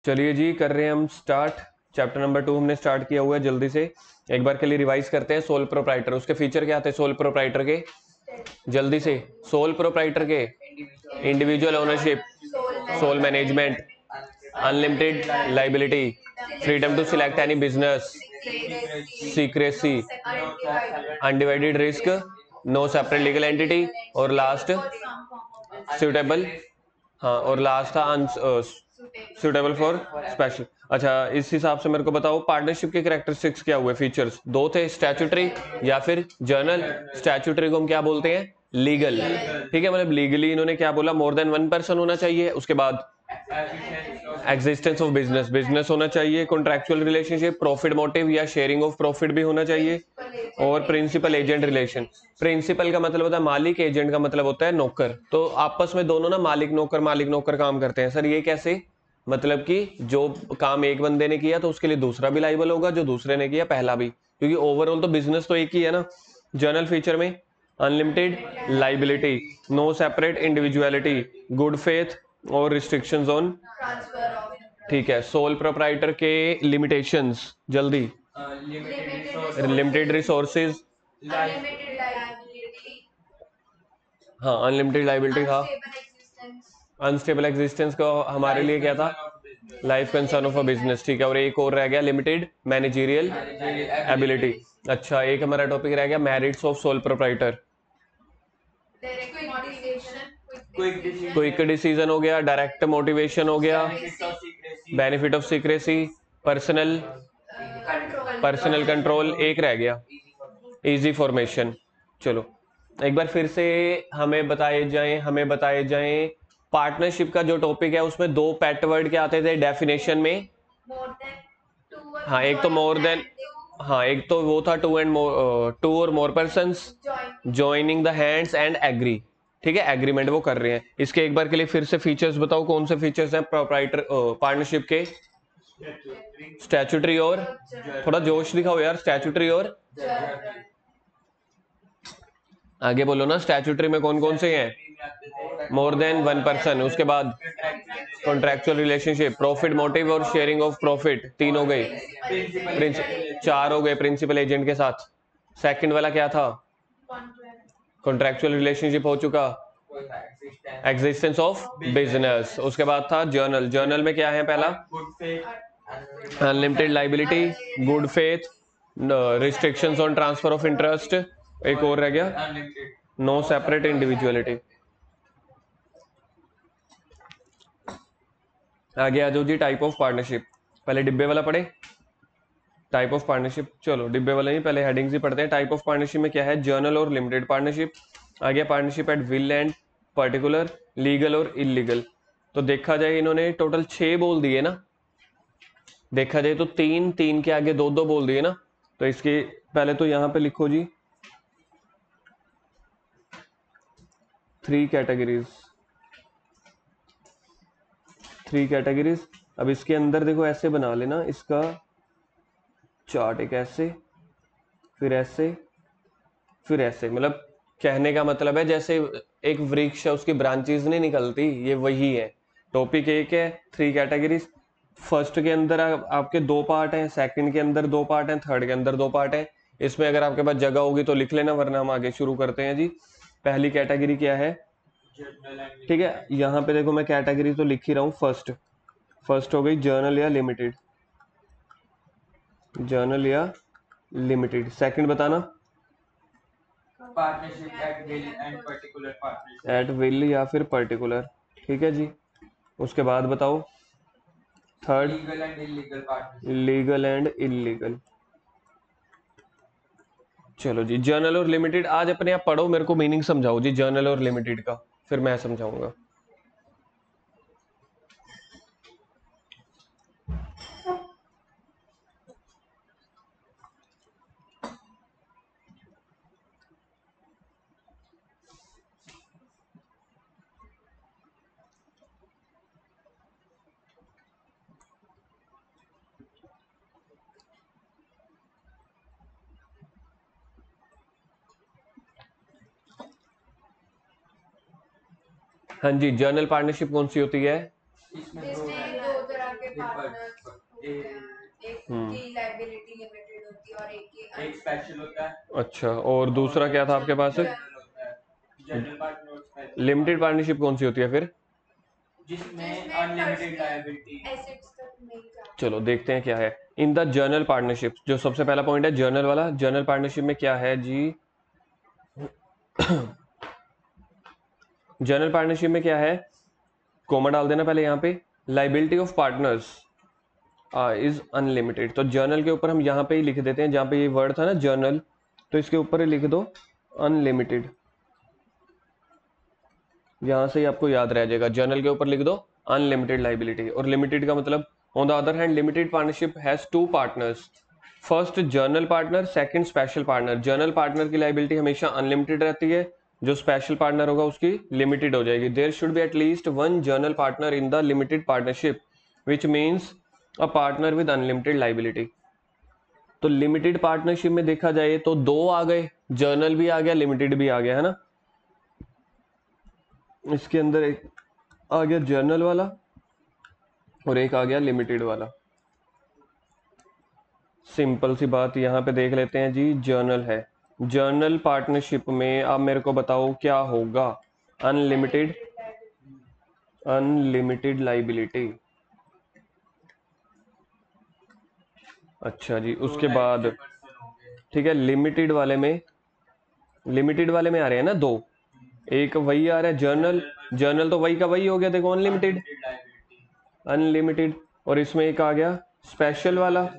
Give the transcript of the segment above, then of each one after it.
चलिए जी, कर रहे हैं हम स्टार्ट। चैप्टर नंबर 2 हमने स्टार्ट किया हुआ है। जल्दी से एक बार के लिए रिवाइज करते हैं। सोल प्रोप्राइटर, उसके फीचर क्या आते हैं सोल प्रोप्राइटर के? जल्दी से, सोल प्रोप्राइटर के individual ownership, sole management, unlimited liability, freedom to select any business, secrecy, undivided risk, no separate legal entity, और लास्ट सुटेबल। हाँ, और लास्ट था सुटेबल फॉर स्पेशल। अच्छा, इस हिसाब से मेरे को बताओ पार्टनरशिप के कैरेक्टरिस्टिक्स क्या हुए, फीचर्स दो थे, स्टैट्यूटरी या फिर जर्नल। स्टैट्यूटरी को हम क्या बोलते हैं? लीगल। ठीक है, मतलब लीगली इन्होंने क्या बोला, मोर देन वन पर्सन होना चाहिए। उसके बाद एग्जिस्टेंस ऑफ बिजनेस, बिजनेस होना चाहिए। कॉन्ट्रैक्चुअल रिलेशनशिप, प्रॉफिट मोटिव या शेयरिंग ऑफ प्रॉफिट भी होना चाहिए। और प्रिंसिपल एजेंट रिलेशन। प्रिंसिपल का मतलब होता है मालिक, एजेंट का मतलब होता है नौकर। तो आपस में दोनों ना मालिक नौकर काम करते हैं। सर ये कैसे? मतलब कि जो काम एक बंदे ने किया तो उसके लिए दूसरा भी लाइबल होगा, जो दूसरे ने किया पहला भी, क्योंकि ओवरऑल तो बिजनेस तो एक ही है ना। जर्नल फीचर में unlimited liability, no separate individuality, good faith और रिस्ट्रिक्शंस ऑन। ठीक है, सोल प्रोप्राइटर के लिमिटेशंस, जल्दी। लिमिटेड रिसोर्सेज, हाँ अनलिमिटेड लाइबिलिटी था। अनस्टेबल एग्जिस्टेंस का हमारे लिए क्या था? Life concern of a business. ठीक है, और एक और रह गया लिमिटेड मैनेजरियल एबिलिटी। अच्छा, एक हमारा टॉपिक रह गया merits of sole proprietor. Quick decision हो गया, डायरेक्ट मोटिवेशन हो गया, benefit of secrecy, personal personal control, एक रह गया इजी फॉर्मेशन। चलो एक बार फिर से हमें बताए जाएं पार्टनरशिप का जो टॉपिक है उसमें दो पेट वर्ड क्या आते थे डेफिनेशन में? हाँ, एक तो मोर देन, हाँ एक तो वो था two or more persons, joining the hands and agree. ठीक है, एग्रीमेंट वो कर रहे हैं। इसके एक बार के लिए फिर से फीचर्स बताओ, कौन से फीचर्स हैं प्रोप्राइटर पार्टनरशिप के? स्टैट्यूटरी और, थोड़ा जोश दिखाओ यार, स्टैट्यूटरी और आगे बोलो ना, स्टैट्यूटरी में कौन कौन से हैं? More than one person. उसके बाद कॉन्ट्रैक्चुअल रिलेशनशिप, प्रॉफिट मोटिव और शेयरिंग ऑफ प्रॉफिट, तीन हो गए। चार हो गए प्रिंसिपल एजेंट के साथ। सेकंड वाला क्या था? कॉन्ट्रैक्चुअल रिलेशनशिप हो चुका। Existence of business. उसके बाद था जर्नल। जर्नल में क्या है? पहला unlimited liability, good faith, restrictions on transfer of interest, एक और रह गया नो सेपरेट इंडिविजुअलिटी। आगे आ जाओ जी, टाइप ऑफ पार्टनरशिप। पहले डिब्बे वाला पढ़े, टाइप ऑफ पार्टनरशिप। चलो डिब्बे वाला नहीं, पहले हेडिंग्स ही पढ़ते हैं। टाइप ऑफ पार्टनरशिप में क्या है? जर्नल और लिमिटेड पार्टनरशिप। आ गया partnership at will and particular, legal और इलीगल। तो देखा जाए इन्होंने टोटल 6 बोल दिए ना, देखा जाए तो तीन तीन के आगे दो दो बोल दिए ना। तो इसके पहले तो यहां पे लिखो जी 3 कैटेगरीज, 3 कैटेगरीज। अब इसके अंदर देखो ऐसे बना लेना इसका चार्ट, एक ऐसे, फिर ऐसे, फिर ऐसे। मतलब कहने का मतलब है जैसे एक वृक्ष है उसकी ब्रांचेस नहीं निकलती, ये वही है। टॉपिक एक है, 3 कैटेगरीज। फर्स्ट के अंदर आपके 2 पार्ट हैं, सेकंड के अंदर 2 पार्ट हैं, थर्ड के अंदर 2 पार्ट हैं। इसमें अगर आपके पास जगह होगी तो लिख लेना, वरना हम आगे शुरू करते हैं जी। पहली कैटेगरी क्या है? ठीक है, यहाँ पे देखो मैं कैटेगरी तो लिख ही रहा हूँ। फर्स्ट हो गई जर्नल या लिमिटेड, जर्नल या लिमिटेड। सेकंड बताना? Partnership at will and particular partnership. At will या फिर पर्टिकुलर। ठीक है जी, उसके बाद बताओ third? Legal and illegal partnership. Legal and illegal. चलो जी, जर्नल और लिमिटेड आज अपने आप पढ़ो, मेरे को मीनिंग समझाओ जी जर्नल और लिमिटेड का, फिर मैं समझाऊंगा। हाँ जी, जर्नल पार्टनरशिप कौन सी होती है? इसमें दो तरह के पार्टनर्स होते हैं, एक की लायबिलिटी लिमिटेड होती है और एक स्पेशल होता है। अच्छा, और दूसरा क्या था आपके पास? General partner. लिमिटेड पार्टनरशिप कौन सी होती है फिर? जिसमें अनलिमिटेड लायबिलिटी एसेट्स तक नहीं जाती। चलो देखते हैं क्या है इन द जर्नल पार्टनरशिप। जो सबसे पहला पॉइंट है जर्नल वाला, जर्नल पार्टनरशिप में क्या है जी? जर्नल पार्टनरशिप में क्या है? कोमा डाल देना पहले यहाँ पे। Liability of partners is unlimited. तो जर्नल के ऊपर हम यहाँ पे ही लिख देते हैं, जहाँ पे ये वर्ड था ना जर्नल, तो इसके ऊपर ही लिख दो अनलिमिटेड। यहां से ही आपको याद रह जाएगा, जर्नल के ऊपर लिख दो अनलिमिटेड लाइबिलिटी। और लिमिटेड का मतलब, on the other hand limited partnership has two partners, first general partner, second special partner. General partner की लाइबिलिटी हमेशा अनलिमिटेड रहती है, जो स्पेशल पार्टनर होगा उसकी लिमिटेड हो जाएगी। There should be at least one general partner in the limited partnership which means a partner with unlimited liability. तो लिमिटेड पार्टनरशिप में देखा जाए तो दो आ गए, जर्नल भी आ गया, लिमिटेड भी आ गया, है ना। इसके अंदर एक आ गया जर्नल वाला और एक आ गया लिमिटेड वाला। सिंपल सी बात यहां पे देख लेते हैं जी। जर्नल है, जर्नल पार्टनरशिप में आप मेरे को बताओ क्या होगा? Unlimited, unlimited liability. अच्छा जी, उसके बाद ठीक है, लिमिटेड वाले में, लिमिटेड वाले में आ रहे हैं ना दो, एक वही आ रहा है जर्नल, जर्नल तो वही का वही हो गया, देखो अनलिमिटेड, अनलिमिटेड। और इसमें एक आ गया स्पेशल वाला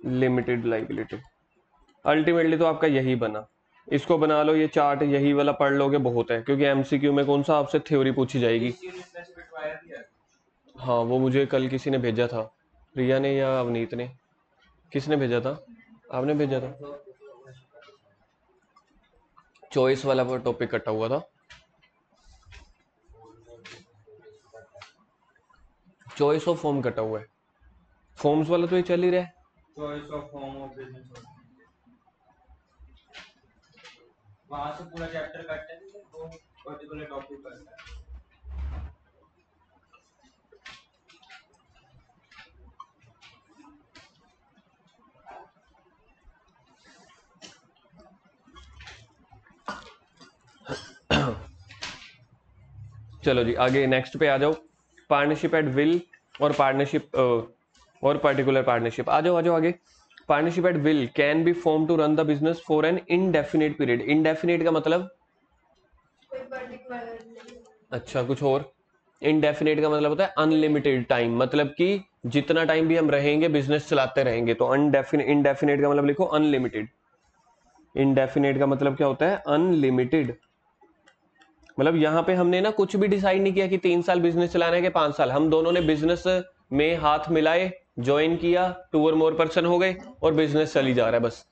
लिमिटेड लाइबिलिटी। अल्टीमेटली तो आपका यही बना, इसको बना लो, ये चार्ट यही वाला पढ़ लोगे बहुत है, क्योंकि एमसीक्यू में कौन सा आपसे थ्योरी पूछी जाएगी। हाँ, वो मुझे कल किसी ने भेजा था, रिया ने या अवनीत ने, किसने भेजा था? आपने भेजा था। चॉइस वाला वो टॉपिक कटा हुआ था, चॉइस ऑफ फॉर्म कटा हुआ है, फॉर्म्स वाला तो ये चल ही रहा है। Choice of form of business, वहां से पूरा चैप्टर कटते हैं तो पर्टिकुलर टॉपिक करता है। चलो जी आगे नेक्स्ट पे आ जाओ। पार्टनरशिप एट विल और पार्टनरशिप और पर्टिकुलर पार्टनरशिप। आ जाओ आ जाओ आगे। Partnership at will can be form to run the business for an indefinite period. Indefinite का मतलब, अच्छा कुछ और। इनडेफिनिट का मतलब होता है अनलिमिटेड टाइम, मतलब कि जितना टाइम भी हम रहेंगे बिजनेस चलाते रहेंगे। तो इनडेफिनिट का मतलब लिखो अनलिमिटेड। इनडेफिनिट का मतलब क्या होता है? अनलिमिटेड। मतलब यहाँ पे हमने ना कुछ भी डिसाइड नहीं किया कि 3 साल बिजनेस चलाना है कि 5 साल। हम दोनों ने बिजनेस में हाथ मिलाए, ज्वाइन किया, 2 और मोर पर्सन हो गए और बिजनेस चली जा रहा है बस।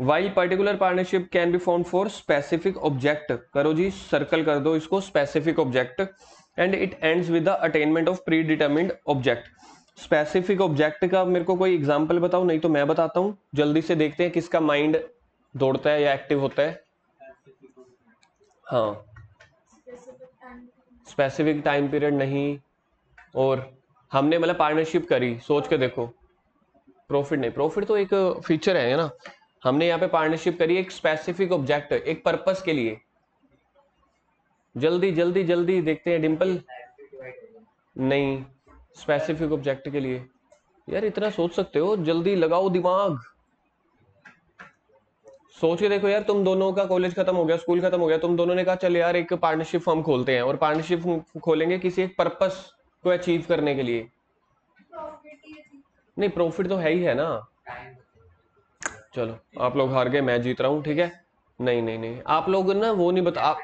While particular partnership can be found for specific object, करो जी सर्कल कर दो इसको, specific object, and it ends with the attainment of pre determined object. Specific object का मेरे को कोई एग्जांपल बताओ, नहीं तो मैं बताता हूं, जल्दी से देखते हैं किसका माइंड दौड़ता है या एक्टिव होता है। हाँ, स्पेसिफिक टाइम पीरियड नहीं, और हमने मतलब पार्टनरशिप करी, सोच के देखो। प्रॉफिट नहीं, प्रॉफिट तो एक फीचर है ना। हमने यहाँ पे पार्टनरशिप करी एक स्पेसिफिक ऑब्जेक्ट, एक पर्पस के लिए। जल्दी जल्दी जल्दी देखते हैं डिंपल। नहीं, स्पेसिफिक ऑब्जेक्ट के लिए। यार इतना सोच सकते हो, जल्दी लगाओ दिमाग, सोच के देखो यार। तुम दोनों का कॉलेज खत्म हो गया, स्कूल खत्म हो गया, तुम दोनों ने कहा चल यार एक पार्टनरशिप फर्म खोलते हैं, और पार्टनरशिप खोलेंगे किसी एक पर्पस को अचीव करने के लिए। नहीं, प्रॉफिट तो है ही है ना। चलो आप लोग हार गए, मैं जीत रहा हूँ, ठीक है। नहीं नहीं नहीं, आप लोग ना वो नहीं बता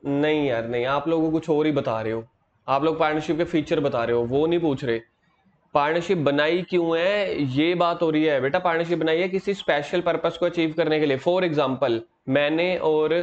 नहीं यार नहीं, आप लोग कुछ और ही बता रहे हो। आप लोग पार्टनरशिप के फीचर बता रहे हो, वो नहीं पूछ रहे। पार्टनरशिप बनाई क्यों है ये बात हो रही है बेटा। पार्टनरशिप बनाई है किसी स्पेशल पर्पस को अचीव करने के लिए। फॉर एग्जांपल मैंने और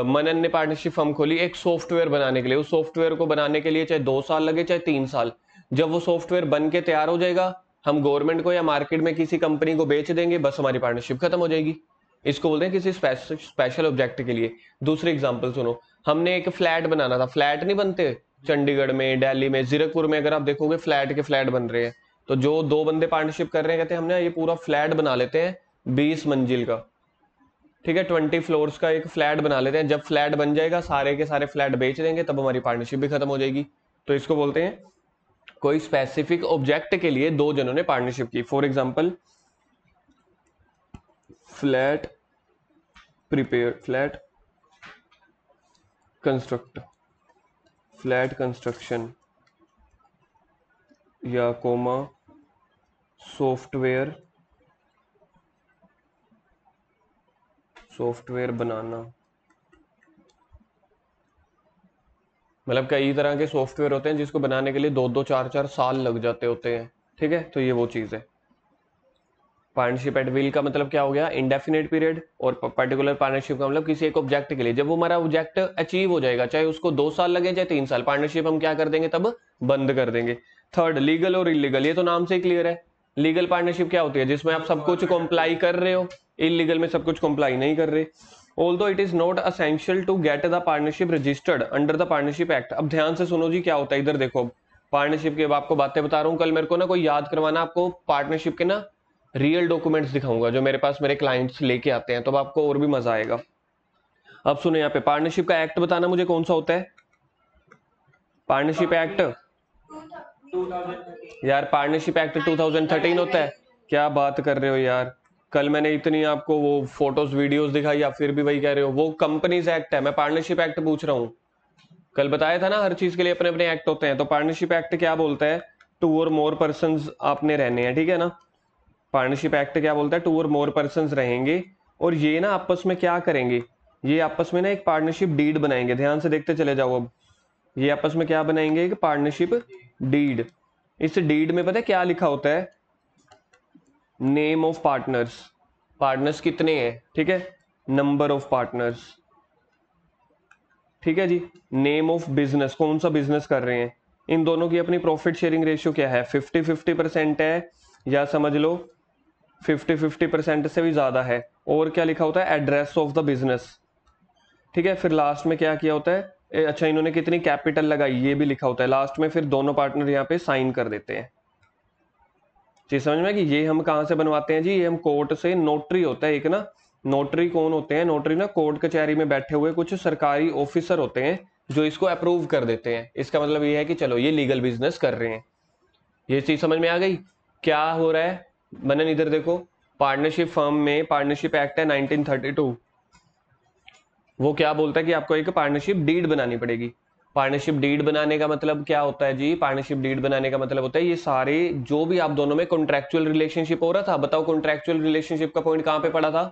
मनन ने पार्टनरशिप फर्म खोली एक सॉफ्टवेयर बनाने के लिए। उस सॉफ्टवेयर को बनाने के लिए चाहे 2 साल लगे चाहे 3 साल, जब वो सॉफ्टवेयर बन के तैयार हो जाएगा, हम गवर्नमेंट को या मार्केट में किसी कंपनी को बेच देंगे, बस हमारी पार्टनरशिप खत्म हो जाएगी। इसको बोलते हैं किसी स्पेशल ऑब्जेक्ट के लिए। दूसरी एग्जांपल सुनो, हमने एक फ्लैट बनाना था, फ्लैट नहीं बनते चंडीगढ़ में, दिल्ली में, जीरकपुर में अगर आप देखोगे फ्लैट के फ्लैट बन रहे हैं। तो जो दो बंदे पार्टनरशिप कर रहे हैं कहते हैं हमने ये पूरा फ्लैट बना लेते हैं 20 मंजिल का, ठीक है, 20 फ्लोर्स का एक फ्लैट बना लेते हैं। जब फ्लैट बन जाएगा सारे के सारे फ्लैट बेच देंगे, तब हमारी पार्टनरशिप भी खत्म हो जाएगी। तो इसको बोलते हैं कोई स्पेसिफिक ऑब्जेक्ट के लिए दो जनों ने पार्टनरशिप की। For example flat prepare, flat construct, flat construction, या कोमा सॉफ्टवेयर, सॉफ्टवेयर बनाना। मतलब कई तरह के सॉफ्टवेयर होते हैं जिसको बनाने के लिए 2-2 4-4 साल लग जाते होते हैं, ठीक है। तो ये वो चीज है। पार्टनरशिप एट विल का मतलब क्या हो गया, इंडेफिनेट पीरियड। और पर्टिकुलर पार्टनरशिप का मतलब किसी एक ऑब्जेक्ट के लिए, जब वो हमारा ऑब्जेक्ट अचीव हो जाएगा, चाहे उसको 2 साल लगे चाहे 3 साल, पार्टनरशिप हम क्या कर देंगे, तब बंद कर देंगे। थर्ड, लीगल और इलीगल, ये तो नाम से ही क्लियर है। लीगल पार्टनरशिप क्या होती है, जिसमें आप सब कुछ कंप्लाई कर रहे हो, इलीगल में सब कुछ कंप्लाई नहीं कर रहे। Although it is not essential to get the partnership registered under the partnership act. अब ध्यान से सुनो जी क्या होता है, इधर देखो पार्टनरशिप के आपको बातें बता रहा हूँ। कल मेरे को ना कोई याद करवाना, आपको पार्टनरशिप के ना रियल डॉक्यूमेंट्स दिखाऊंगा जो मेरे पास मेरे क्लाइंट्स लेके आते हैं, तो आपको और भी मजा आएगा। अब सुनो यहाँ पे पार्टनरशिप का एक्ट बताना मुझे कौन सा होता है। पार्टनरशिप एक्ट, यार पार्टनरशिप एक्ट 2013 होता है। क्या बात कर रहे हो यार, कल मैंने इतनी आपको वो फोटोज वीडियोस दिखाई, आप फिर भी वही कह रहे हो। वो कंपनीज एक्ट है, मैं पार्टनरशिप एक्ट पूछ रहा हूँ। कल बताया था ना हर चीज के लिए अपने अपने एक्ट होते हैं। तो पार्टनरशिप एक्ट क्या बोलता है, 2 और मोर पर्संस आपने रहने हैं, ठीक है ना। पार्टनरशिप एक्ट क्या बोलता है, 2 और मोर पर्संस रहेंगे और ये ना आपस में क्या करेंगे, ये आपस में ना एक पार्टनरशिप डीड बनाएंगे। ध्यान से देखते चले जाओ। अब ये आपस में क्या बनाएंगे, एक पार्टनरशिप डीड। इस डीड में पता है क्या लिखा होता है, नेम ऑफ पार्टनर्स, पार्टनर्स कितने हैं, ठीक है, नंबर ऑफ पार्टनर्स, ठीक है जी, नेम ऑफ बिजनेस, कौन सा बिजनेस कर रहे हैं, इन दोनों की अपनी प्रॉफिट शेयरिंग रेशियो क्या है, 50-50% है या समझ लो 50-50% से भी ज्यादा है। और क्या लिखा होता है, एड्रेस ऑफ द बिजनेस, ठीक है। फिर लास्ट में क्या किया होता है, अच्छा इन्होंने कितनी कैपिटल लगाई ये भी लिखा होता है लास्ट में। फिर दोनों पार्टनर यहाँ पे साइन कर देते हैं। जी समझ में कि ये हम कहाँ से बनवाते हैं जी, ये हम कोर्ट से, नोटरी होता है एक ना, नोटरी कौन होते हैं, नोटरी ना कोर्ट कचहरी में बैठे हुए कुछ सरकारी ऑफिसर होते हैं जो इसको अप्रूव कर देते हैं। इसका मतलब ये है कि चलो ये लीगल बिजनेस कर रहे हैं। ये चीज समझ में आ गई क्या हो रहा है। मनन इधर देखो, पार्टनरशिप फर्म में पार्टनरशिप एक्ट है 1932, वो क्या बोलता है कि आपको एक पार्टनरशिप डीड बनानी पड़ेगी। पार्टनरशिप डीड बनाने का मतलब क्या होता है जी, पार्टनरशिप डीड बनाने का मतलब होता है ये सारे जो भी आप दोनों में कॉन्ट्रैक्चुअल रिलेशनशिप हो रहा था, बताओ कॉन्ट्रैक्चुअल रिलेशनशिप का पॉइंट कहां पे पड़ा था,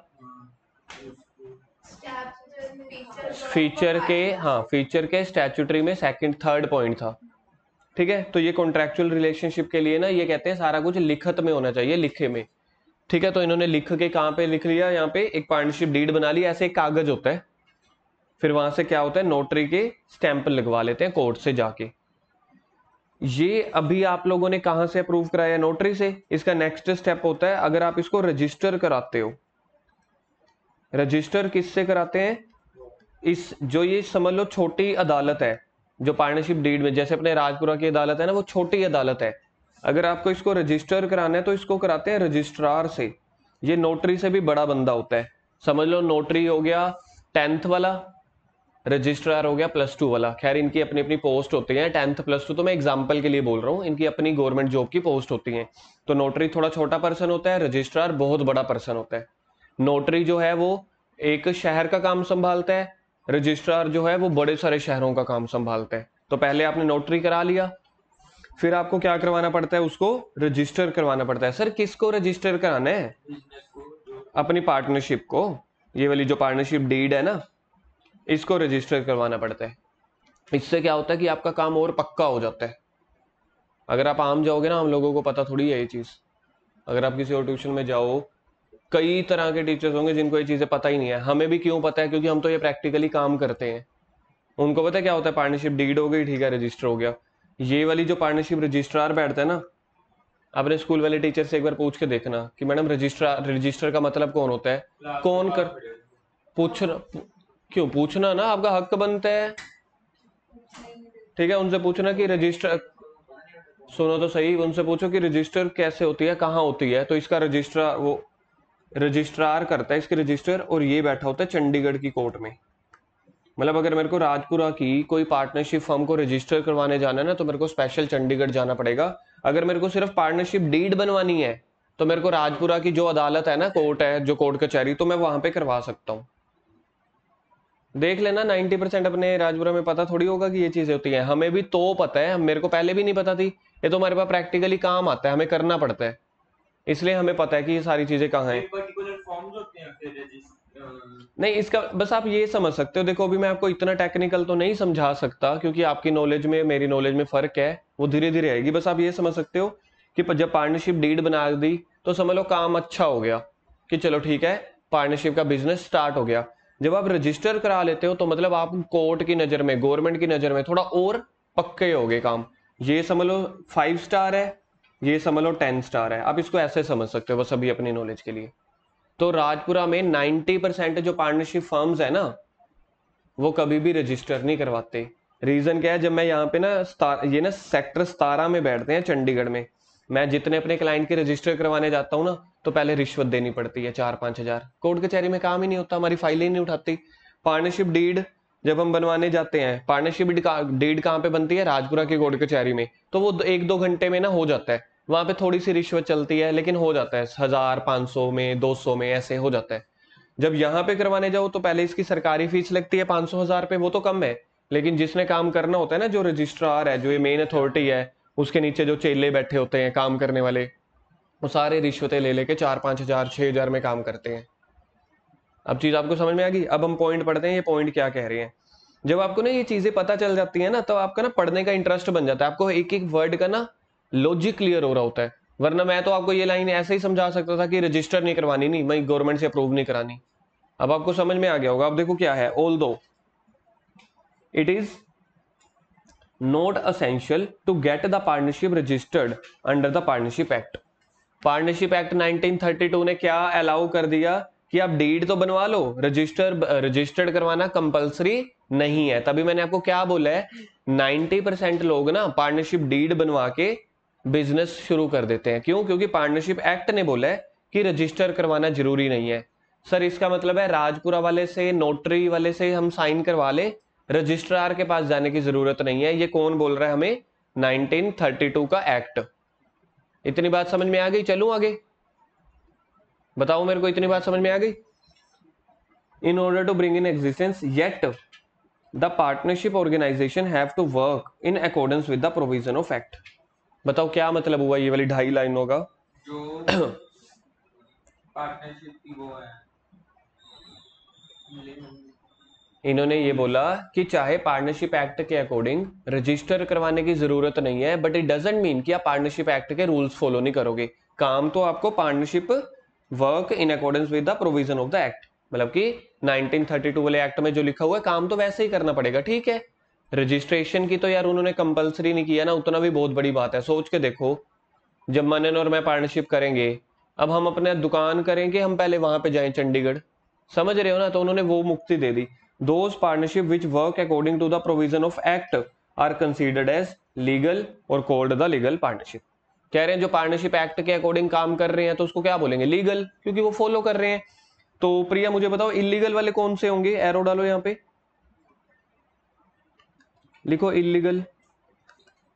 फीचर के, हाँ फीचर के स्टैट्यूटरी में सेकंड थर्ड पॉइंट था, ठीक है। तो ये कॉन्ट्रैक्चुअल रिलेशनशिप के लिए ना ये कहते हैं सारा कुछ लिखत में होना चाहिए, लिखे में, ठीक है। तो इन्होंने लिख के कहां पे लिख लिया, यहाँ पे एक पार्टनरशिप डीड बना ली, ऐसे एक कागज होता है। फिर वहां से क्या होता है, नोटरी के स्टैंप लगवा लेते हैं कोर्ट से जाके। ये अभी आप लोगों ने कहां से अप्रूव कराया, नोटरी से। इसका नेक्स्ट स्टेप होता है अगर आप इसको रजिस्टर कराते हो। रजिस्टर किससे कराते हैं, इस जो ये समझ लो छोटी अदालत है जो पार्टनरशिप डीड में, जैसे अपने राजपुरा की अदालत है ना, वो छोटी अदालत है। अगर आपको इसको रजिस्टर कराना है तो इसको कराते हैं रजिस्ट्रार से। ये नोटरी से भी बड़ा बंदा होता है। समझ लो नोटरी हो गया 10th वाला, रजिस्ट्रार हो गया +2 वाला। खैर इनकी अपनी अपनी पोस्ट होती है, 10th +2 तो मैं एग्जांपल के लिए बोल रहा हूँ, इनकी अपनी गवर्नमेंट जॉब की पोस्ट होती है। तो नोटरी थोड़ा छोटा पर्सन होता है, रजिस्ट्रार बहुत बड़ा पर्सन होता है। नोटरी जो है वो एक शहर का काम संभालता है, रजिस्ट्रार जो है वो बड़े सारे शहरों का काम संभालता है। तो पहले आपने नोटरी करा लिया, फिर आपको क्या करवाना पड़ता है, उसको रजिस्टर करवाना पड़ता है। सर किसको रजिस्टर कराना है, अपनी पार्टनरशिप को। ये वाली जो पार्टनरशिप डीड है ना, इसको रजिस्टर करवाना पड़ता है। इससे क्या होता है कि आपका काम और पक्का हो जाता है। अगर आप आम जाओगे ना, हम लोगों को पता थोड़ी है ये चीज। अगर आप किसी और ट्यूशन में जाओ, कई तरह के टीचर्स होंगे जिनको ये चीजें पता ही नहीं है। हमें भी क्यों पता है, क्योंकि हम तो ये प्रैक्टिकली काम करते हैं। उनको पता है क्या होता है, पार्टनरशिप डीड हो गई, ठीक है, रजिस्टर हो गया। ये वाली जो पार्टनरशिप रजिस्ट्रार बैठता है ना, अपने स्कूल वाले टीचर से एक बार पूछ के देखना कि मैडम रजिस्टर का मतलब कौन होता है, कौन कर, पूछना क्यों, पूछना ना आपका हक बनता है। ठीक है, उनसे पूछना कि रजिस्टर, सुनो तो सही, उनसे पूछो कि रजिस्टर कैसे होती है, कहाँ होती है, तो इसका रजिस्ट्रार, वो रजिस्ट्रार करता है इसके रजिस्टर, और ये बैठा होता है चंडीगढ़ की कोर्ट में। मतलब अगर मेरे को राजपुरा की कोई पार्टनरशिप फर्म को रजिस्टर करवाने जाना है ना, तो मेरे को स्पेशल चंडीगढ़ जाना पड़ेगा। अगर मेरे को सिर्फ पार्टनरशिप डीड बनवानी है तो मेरे को राजपुरा की जो अदालत है ना, कोर्ट है, जो कोर्ट कचहरी, तो मैं वहां पे करवा सकता हूँ। देख लेना, 90% अपने राजपुरा में पता थोड़ी होगा कि ये चीजें होती हैं। हमें भी तो पता है, मेरे को पहले भी नहीं पता थी, ये तो हमारे पास प्रैक्टिकली काम आता है, हमें करना पड़ता है, इसलिए हमें पता है कि ये सारी चीजें कहाँ हैं। पर्टिकुलर फॉर्म्स होते हैं फिर नहीं, इसका बस आप ये समझ सकते हो। देखो अभी मैं आपको इतना टेक्निकल तो नहीं समझा सकता, क्योंकि आपकी नॉलेज में मेरी नॉलेज में फर्क है, वो धीरे धीरे आएगी। बस आप ये समझ सकते हो कि जब पार्टनरशिप डीड बना दी तो समझ लो काम अच्छा हो गया, कि चलो ठीक है, पार्टनरशिप का बिजनेस स्टार्ट हो गया। जब आप रजिस्टर करा लेते हो तो मतलब आप कोर्ट की नजर में, गवर्नमेंट की नजर में थोड़ा और पक्के हो गए काम। ये समझ लो 5 स्टार है, ये समझ लो 10 स्टार है, आप इसको ऐसे समझ सकते हो बस अभी अपनी नॉलेज के लिए। तो राजपुरा में 90% जो पार्टनरशिप फर्म्स है ना, वो कभी भी रजिस्टर नहीं करवाते। रीजन क्या है, जब मैं यहाँ पे ना ये ना सेक्टर 17 में बैठते हैं चंडीगढ़ में, मैं जितने अपने क्लाइंट के रजिस्टर करवाने जाता हूँ ना, तो पहले रिश्वत देनी पड़ती है 4-5 हजार। कोर्ट कचहरी में काम ही नहीं होता, हमारी फाइलें ही नहीं उठाती। पार्टनरशिप डीड जब हम बनवाने जाते हैं, पार्टनरशिप डीड कहाँ पे बनती है, राजपुरा की कोर्ट कचहरी में, तो वो 1-2 घंटे में ना हो जाता है। वहां पे थोड़ी सी रिश्वत चलती है, लेकिन हो जाता है 1000-500 में, 200 में, ऐसे हो जाता है। जब यहाँ पे करवाने जाओ तो पहले इसकी सरकारी फीस लगती है 500-1000 पे, वो तो कम है, लेकिन जिसने काम करना होता है ना, जो रजिस्ट्रार है, जो ये मेन अथॉरिटी है, उसके नीचे जो चेले बैठे होते हैं काम करने वाले, वो सारे रिश्वतें ले लेके 4-5 हजार 6 हजार में काम करते हैं। अब चीज आपको समझ में आ गई। अब हम पॉइंट पढ़ते हैं, ये पॉइंट क्या कह रहे हैं। जब आपको ना ये चीजें पता चल जाती है ना, तो आपका ना पढ़ने का इंटरेस्ट बन जाता है, आपको एक एक वर्ड का ना लॉजिक क्लियर हो रहा होता है। वरना मैं तो आपको ये लाइन ऐसे ही समझा सकता था कि रजिस्टर नहीं करवानी, नहीं मैं गवर्नमेंट से अप्रूव नहीं करानी। अब आपको समझ में आ गया होगा। अब देखो क्या है, although it is not essential to get the partnership registered under the partnership act. Partnership act 1932 ने क्या अलाउ कर दिया कि आप डीड तो बनवा लो, रजिस्टर्ड करवाना कंपलसरी नहीं है। तभी मैंने आपको क्या बोला है, 90% लोग ना पार्टनरशिप डीड बनवा के बिजनेस शुरू कर देते हैं। क्यों? क्योंकि पार्टनरशिप एक्ट ने बोला है कि रजिस्टर करवाना जरूरी नहीं है। सर इसका मतलब है राजपुरा वाले से, नोटरी वाले से हम साइन करवा ले, रजिस्ट्रार के पास जाने की जरूरत नहीं है। ये कौन बोल रहा है हमें? 1932 का एक्ट। इतनी बात समझ में आ गई? चलूं आगे, बताओ मेरे को, इतनी बात समझ में आ गई? In order to bring in existence yet the partnership organisation have to work in accordance with the provision of act. बताओ क्या मतलब हुआ ये वाली 2.5 लाइनों का? जो पार्टनरशिप की वो है, इन्होंने ये बोला कि चाहे पार्टनरशिप एक्ट के अकॉर्डिंग रजिस्टर करवाने की जरूरत नहीं है, बट इट डजंट मीन कि आप पार्टनरशिप एक्ट के रूल्स फॉलो नहीं करोगे। काम तो आपको partnership work in accordance with the provision of the act, मतलब कि 1932 वाले एक्ट में जो लिखा हुआ है काम तो वैसे ही करना पड़ेगा। ठीक है, रजिस्ट्रेशन की तो यार उन्होंने कंपलसरी नहीं किया ना, उतना भी बहुत बड़ी बात है। सोच के देखो, जब मनन और मैं पार्टनरशिप करेंगे, अब हम अपने दुकान करेंगे, हम पहले वहां पे जाएं चंडीगढ़, समझ रहे हो ना? तो उन्होंने वो मुक्ति दे दी। Those partnership which work according to the provision of act are considered as legal और कॉल्ड द लीगल पार्टनरशिप। कह रहे हैं जो पार्टनरशिप एक्ट के अकॉर्डिंग काम कर रहे हैं तो उसको क्या बोलेंगे? लीगल, क्योंकि वो फॉलो कर रहे हैं। तो प्रिया मुझे बताओ इलीगल वाले कौन से होंगे? एरो डालो यहाँ पे, लिखो इलीगल।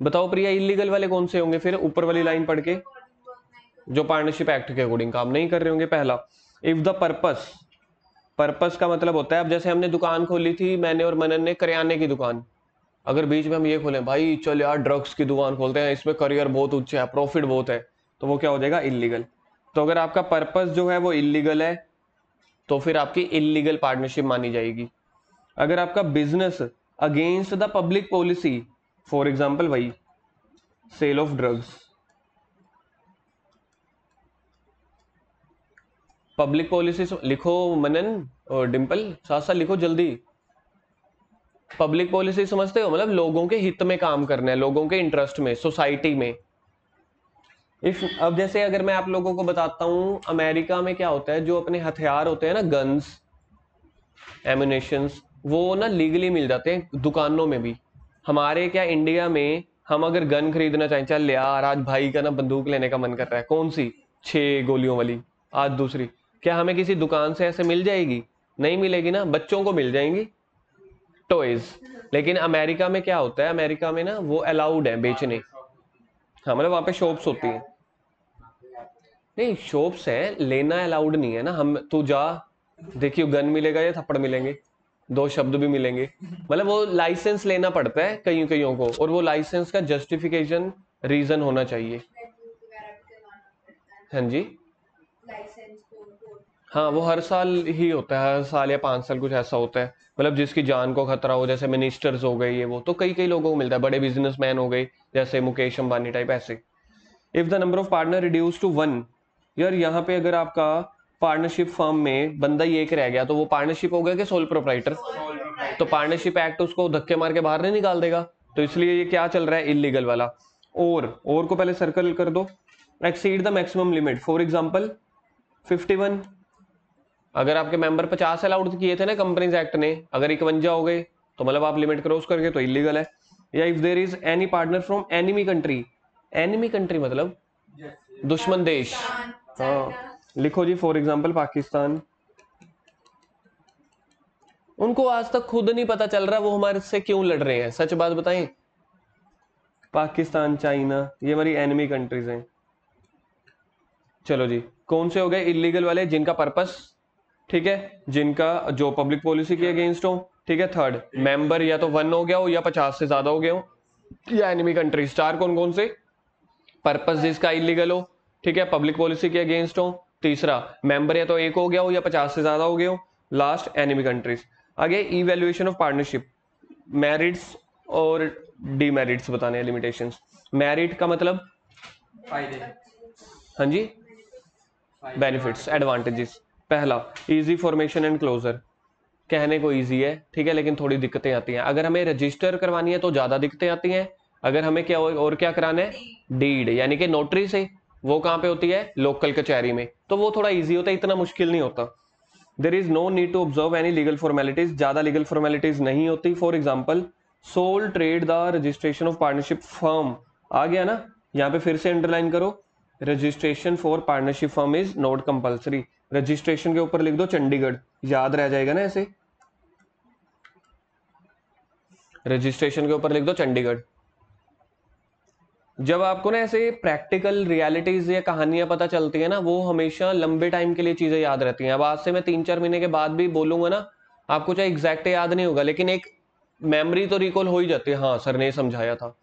बताओ प्रिया इलीगल वाले कौन से होंगे फिर ऊपर वाली लाइन पढ़ के? जो पार्टनरशिप एक्ट के अकॉर्डिंग काम नहीं कर रहे होंगे। पहला, इफ द पर्पस, पर्पस का मतलब होता है, अब जैसे हमने दुकान खोली थी, मैंने और मनन ने किराने की दुकान, अगर बीच में हम ये खोलें भाई चल यार ड्रग्स की दुकान खोलते हैं, इसमें करियर बहुत ऊंचा है, प्रॉफिट बहुत है, तो वो क्या हो जाएगा? इलीगल। तो अगर आपका पर्पस जो है वो इलीगल है तो फिर आपकी इलीगल पार्टनरशिप मानी जाएगी। अगर आपका business against the public policy, for example वही sale of drugs, public policy लिखो मनन और डिंपल, साथ साथ लिखो जल्दी। पब्लिक पॉलिसी समझते हो? मतलब लोगों के हित में काम करना है, लोगों के इंटरेस्ट में, सोसाइटी में। इफ अब जैसे अगर मैं आप लोगों को बताता हूं अमेरिका में क्या होता है, जो अपने हथियार होते हैं ना, गन्स, एम्युनिशंस, वो ना लीगली मिल जाते हैं दुकानों में भी। हमारे क्या इंडिया में हम अगर गन खरीदना चाहें, चल यार आज भाई का ना बंदूक लेने का मन कर रहा है, कौन सी, 6 गोलियों वाली, आज दूसरी, क्या हमें किसी दुकान से ऐसे मिल जाएगी? नहीं मिलेगी ना, बच्चों को मिल जाएंगी टॉयज। लेकिन अमेरिका में क्या होता है, अमेरिका में ना वो अलाउड है बेचने। हाँ मतलब वहां पे शॉप्स होती हैं, नहीं शॉप्स है, लेना अलाउड नहीं है ना। हम तू जा, देखियो गन मिलेगा या थप्पड़ मिलेंगे, 2 शब्द भी मिलेंगे। मतलब वो लाइसेंस लेना पड़ता है कईयों कईयों को, और वो लाइसेंस का जस्टिफिकेशन रीजन होना चाहिए। महसूस वगैरह भी करवाना पड़ता है, हाँ जी, लाइसेंस कोड। हाँ वो हर साल ही होता है, हर साल या 5 साल कुछ ऐसा होता है। मतलब जिसकी जान को खतरा हो, जैसे मिनिस्टर्स हो गए ये वो, तो कई कई लोगों को मिलता है, बड़े बिजनेसमैन हो गए जैसे मुकेश अंबानी टाइप ऐसे। If the number of partner reduce to 1, यार यहाँ पे अगर आपका पार्टनरशिप फर्म में बंदा ही एक रह गया तो वो पार्टनरशिप हो गया कि सोल प्रोप्राइटर? तो पार्टनरशिप एक्ट उसको धक्के मार के बाहर नहीं निकाल देगा, तो इसलिए ये क्या चल रहा है, इलीगल वाला। और को पहले सर्कल कर दो। Exceed the maximum limit, for example 51। अगर आपके मेंबर 50 अलाउड किए थे ना कंपनीज एक्ट ने, अगर 51 हो गए तो मतलब आप लिमिट क्रॉस कर गए तो इलीगल है। या if there is any partner from enemy country, enemy country मतलब दुश्मन देश। हाँ लिखो जी, फॉर एग्जांपल पाकिस्तान। उनको आज तक खुद नहीं पता चल रहा वो हमारे से क्यों लड़ रहे हैं, सच बात बताएं। पाकिस्तान, चाइना, ये हमारी एनिमी कंट्रीज हैं। चलो जी, कौन से हो गए इलीगल वाले? जिनका पर्पस, ठीक है, जिनका जो पब्लिक पॉलिसी के अगेंस्ट हो, ठीक है। थर्ड, मेंबर या तो 1 हो गया हो या 50 से ज्यादा हो गए हो, या एनिमी कंट्रीज। 4 कौन कौन से? पर्पस जिसका इलीगल हो, ठीक है, पब्लिक पॉलिसी के अगेंस्ट हो। तीसरा, मेंबर या तो 1 हो गया हो या 50 से ज्यादा हो गए हो। Last, enemy countries. आगे इवेल्युएशन ऑफ पार्टनरशिप, मेरिट्स और डीमेरिट्स बताने हैं, लिमिटेशंस। मेरिट का मतलब, फायदे, हाँ जी, बेनिफिट्स, एडवांटेजेस। पहला, इजी फॉर्मेशन एंड क्लोजर, कहने को इजी है, ठीक है, लेकिन थोड़ी दिक्कतें आती हैं। अगर हमें रजिस्टर करवानी है तो ज्यादा दिक्कतें आती हैं। अगर हमें क्या और क्या कराना है, डीड यानी कि नोटरी से, वो कहाँ पे होती है, लोकल कचहरी में, तो वो थोड़ा इजी होता है, इतना मुश्किल नहीं होता। There is no need to observe any legal formalities, ज्यादा लीगल फॉर्मेलिटीज नहीं होती। For example, sole trade the registration of partnership firm, आ गया ना, यहाँ पे फिर से अंडरलाइन करो, registration for partnership firm is not compulsory. Registration के ऊपर लिख दो चंडीगढ़, याद रह जाएगा ना ऐसे, रजिस्ट्रेशन के ऊपर लिख दो चंडीगढ़। जब आपको ना ऐसे प्रैक्टिकल रियलिटीज या कहानियां पता चलती है ना, वो हमेशा लंबे टाइम के लिए चीजें याद रहती हैं। अब आज से मैं 3-4 महीने के बाद भी बोलूंगा ना, आपको चाहे एग्जैक्ट याद नहीं होगा, लेकिन एक मेमोरी तो रिकॉल हो ही जाती है, हाँ सर ने समझाया था।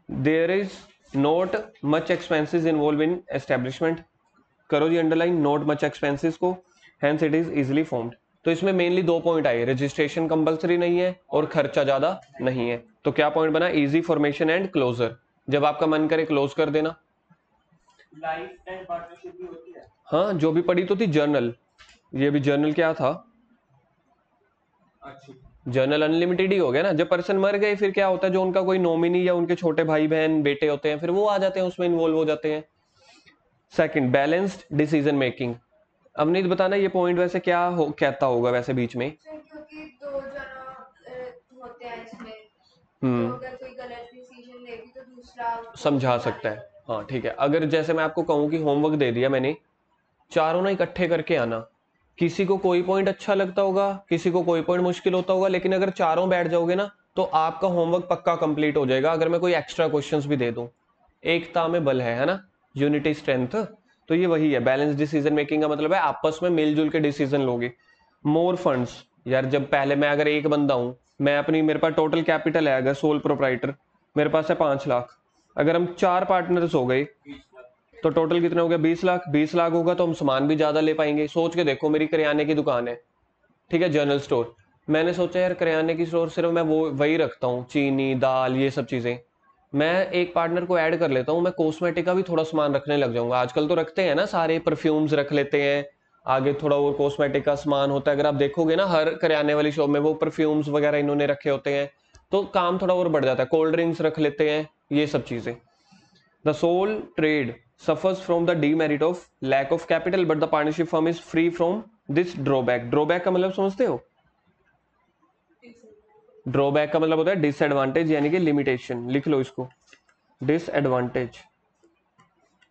There is not much expenses involve in establishment, करो जी अंडरलाइन, नॉट मच एक्सपेंसेस को, hence it is easily formed. तो इसमें मेनली 2 पॉइंट आए, रजिस्ट्रेशन कंपलसरी नहीं है और खर्चा ज्यादा नहीं है। तो क्या पॉइंट बना, इजी फॉर्मेशन एंड क्लोजर, जब आपका मन करे क्लोज कर देना। लाइफ टाइम पार्टनरशिप भी होती है। हाँ जो भी पढ़ी तो थी जर्नल, ये भी जर्नल क्या था, अच्छा, जर्नल अनलिमिटेड ही हो गया ना। जब पर्सन मर गए फिर क्या होता है, जो उनका कोई नॉमिनी या उनके छोटे भाई बहन बेटे होते हैं, फिर वो आ जाते हैं उसमें, इन्वॉल्व हो जाते हैं। Second, balanced decision making. अब नहीं बताना ये पॉइंट वैसे क्या कहता होगा वैसे बीच में। क्योंकि 2 जन होते हैं इसमें, तो हम्म, अगर कोई गलत डिसीजन ले भी तो दूसरा समझा सकता है। हाँ ठीक है, अगर जैसे मैं आपको कहूँ कि होमवर्क दे दिया मैंने, चारों ना इकट्ठे करके आना, किसी को कोई पॉइंट अच्छा लगता होगा, किसी को कोई पॉइंट मुश्किल होता होगा, लेकिन अगर चारों बैठ जाओगे ना तो आपका होमवर्क पक्का कंप्लीट हो जाएगा, अगर मैं कोई एक्स्ट्रा क्वेश्चंस भी दे दूं। एकता में बल है ना, यूनिटी स्ट्रेंथ। तो ये वही है, बैलेंस डिसीजन मेकिंग का मतलब है आपस में मिलजुल के डिसीजन लोगे। मोर फंड्स, यार जब पहले मैं अगर एक बंदा हूं, मैं अपनी, मेरे पास टोटल कैपिटल है अगर सोल प्रोप्राइटर, मेरे पास है 5 लाख, अगर हम 4 पार्टनर्स हो गए तो टोटल कितने हो गए, 20 लाख। 20 लाख होगा तो हम सामान भी ज्यादा ले पाएंगे। सोच के देखो, मेरी करियाने की दुकान है, ठीक है, जनरल स्टोर। मैंने सोचा यार करियाने की स्टोर सिर्फ मैं वो वही रखता हूँ, चीनी दाल ये सब चीजें, मैं एक पार्टनर को ऐड कर लेता हूँ, मैं कॉस्मेटिक का भी थोड़ा सामान रखने लग जाऊंगा। आजकल तो रखते हैं ना सारे, परफ्यूम्स रख लेते हैं, आगे थोड़ा और कॉस्मेटिक का सामान होता है। अगर आप देखोगे ना हर करियाने वाली शॉप में वो परफ्यूम्स वगैरह इन्होंने रखे होते हैं, तो काम थोड़ा और बढ़ जाता है। कोल्ड ड्रिंक्स रख लेते हैं, ये सब चीजें। The sole trade suffers from the demerit of lack of capital, but the partnership firm is free from this drawback. Drawback का मतलब समझते हो? ड्रॉबैक का मतलब होता है डिसएडवांटेज यानी कि लिमिटेशन, लिख लो इसको, डिसएडवांटेज।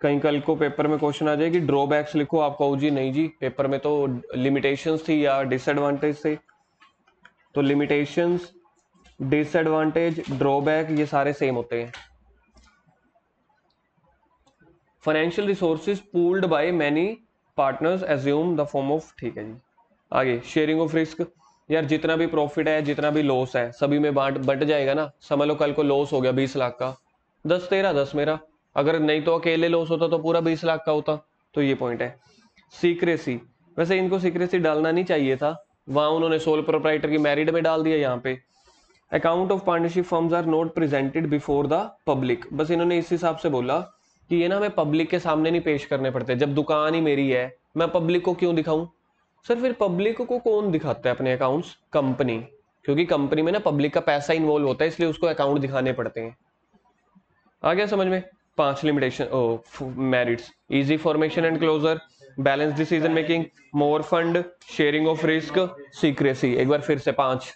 कहीं कल को पेपर में क्वेश्चन आ जाए कि ड्रॉबैक्स लिखो, आप कहो जी नहीं जी पेपर में तो लिमिटेशंस थी या डिसएडवांटेज थे, तो लिमिटेशंस, डिसएडवांटेज, ड्रॉबैक ये सारे सेम होते हैं। Financial resources pooled by many partners assume the form of, ठीक है जी। आगे शेयरिंग ऑफ रिस्क, यार जितना भी प्रॉफिट है जितना भी लॉस है सभी में बट जाएगा ना। समझ लो कल को लॉस हो गया 20 लाख का, 10 तेरा 10 मेरा, अगर नहीं तो अकेले लॉस होता तो पूरा 20 लाख का होता। तो ये पॉइंट है। सीक्रेसी, वैसे इनको सीक्रेसी डालना नहीं चाहिए था, वहां उन्होंने सोल प्रोप्राइटर की मैरिड में डाल दिया यहाँ पे। Account of partnership firms are not presented before the public, बस इन्होंने इस हिसाब से बोला कि ये ना हमें पब्लिक के सामने नहीं पेश करने पड़ते, जब दुकान ही मेरी है मैं पब्लिक को क्यों दिखाऊं। सर फिर पब्लिक को कौन दिखाता है अपने अकाउंट्स, कंपनी, क्योंकि कंपनी में ना पब्लिक का पैसा इन्वॉल्व होता है इसलिए उसको अकाउंट दिखाने पड़ते हैं। आ गया समझ में। 5 limitation merits, easy formation and closure, balance decision making, more fund, sharing of risk, secrecy. एक बार फिर से 5,